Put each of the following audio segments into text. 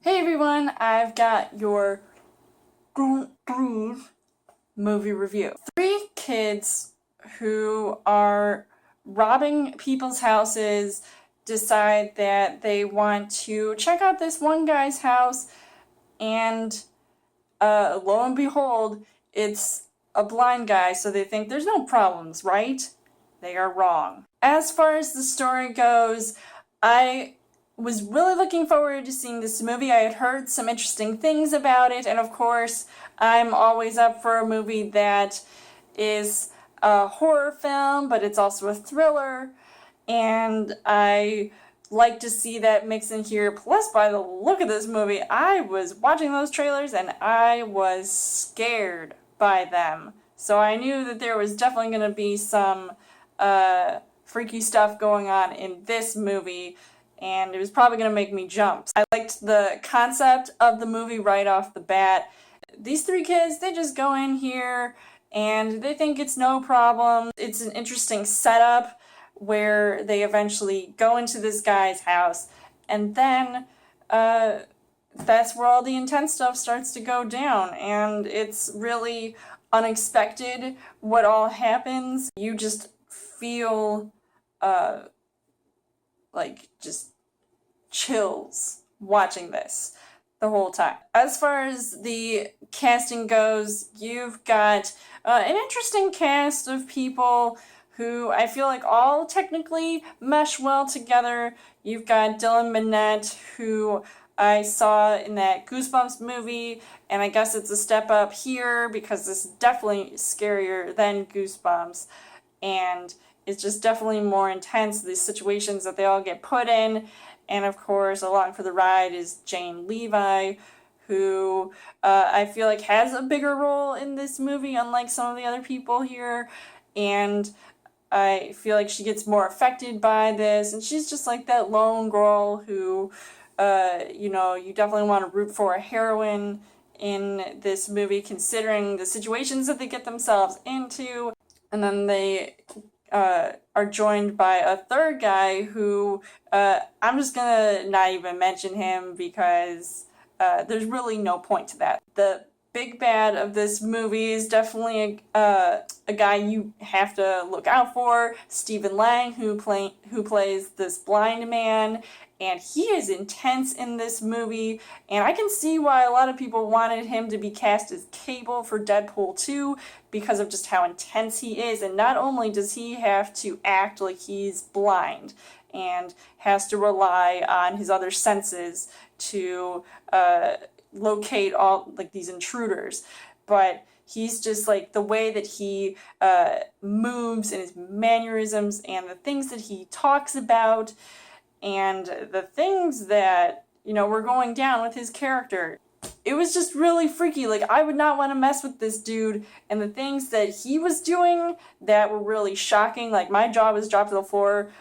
Hey everyone, I've got your Don't Breathe movie review. Three kids who are robbing people's houses decide that they want to check out this one guy's house, and lo and behold, it's a blind guy, so they think there's no problems, right? They are wrong. As far as the story goes, I was really looking forward to seeing this movie. I had heard some interesting things about it, and of course, I'm always up for a movie that is a horror film, but it's also a thriller, and I like to see that mix in here. Plus, by the look of this movie, I was watching those trailers and I was scared by them. So I knew that there was definitely going to be some freaky stuff going on in this movie, and it was probably going to make me jump. I liked the concept of the movie right off the bat. These three kids, they just go in here and they think it's no problem. It's an interesting setup where they eventually go into this guy's house, and then that's where all the intense stuff starts to go down, and it's really unexpected what all happens. You just feel like just chills watching this the whole time. As far as the casting goes, you've got an interesting cast of people who I feel like all technically mesh well together. You've got Dylan Minnette, who I saw in that Goosebumps movie, and I guess it's a step up here because this is definitely scarier than Goosebumps, and it's just definitely more intense, the situations that they all get put in. And of course, along for the ride is Jane Levi, who I feel like has a bigger role in this movie, unlike some of the other people here. And I feel like she gets more affected by this, and she's just like that lone girl who, you definitely want to root for a heroine in this movie, considering the situations that they get themselves into. And then they are joined by a third guy who I'm just gonna not even mention him because there's really no point to that. The big bad of this movie is definitely a guy you have to look out for, Stephen Lang, who plays this blind man, and he is intense in this movie, and I can see why a lot of people wanted him to be cast as Cable for Deadpool 2 because of just how intense he is. And not only does he have to act like he's blind and has to rely on his other senses to locate all like these intruders, but he's just like the way that he moves and his mannerisms and the things that he talks about and the things that were going down with his character. It was just really freaky. Like, I would not want to mess with this dude, and the things that he was doing that were really shocking. Like, my jaw was dropped to the floor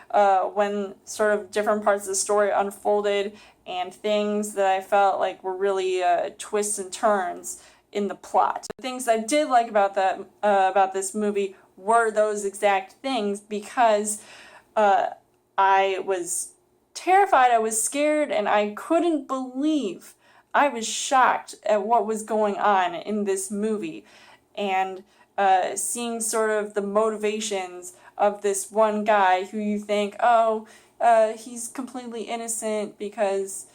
when sort of different parts of the story unfolded, and things that I felt like were really twists and turns in the plot. The things I did like about this movie were those exact things, because I was terrified, I was scared, and I couldn't believe, I was shocked at what was going on in this movie. And seeing sort of the motivations of this one guy who you think, he's completely innocent because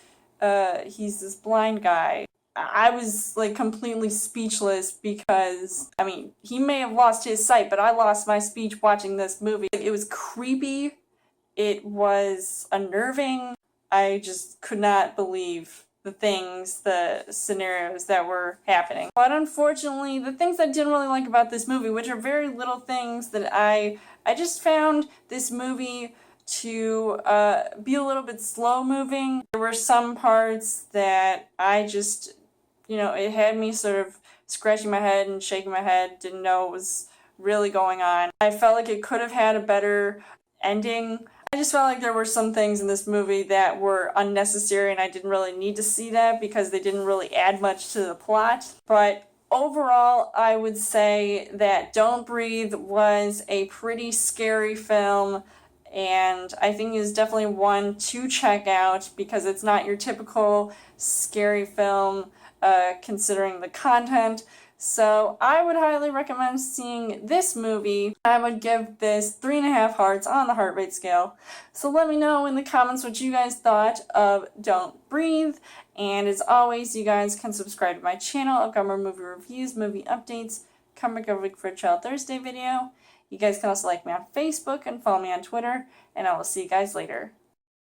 he's this blind guy. I was like completely speechless because, I mean, he may have lost his sight, but I lost my speech watching this movie. It was creepy. It was unnerving. I just could not believe the scenarios that were happening. But unfortunately, the things I didn't really like about this movie, which are very little things that I just found this movie to be a little bit slow moving. There were some parts that I just, it had me sort of scratching my head and shaking my head, didn't know what was really going on. I felt like it could have had a better ending. I just felt like there were some things in this movie that were unnecessary, and I didn't really need to see that because they didn't really add much to the plot. But overall, I would say that Don't Breathe was a pretty scary film, and I think is definitely one to check out because it's not your typical scary film considering the content. So I would highly recommend seeing this movie. I would give this 3.5 hearts on the heart rate scale. So let me know in the comments what you guys thought of Don't Breathe. And as always, you guys can subscribe to my channel. I've got more movie reviews, movie updates, come back every week for a Child Thursday video. You guys can also like me on Facebook and follow me on Twitter. And I will see you guys later.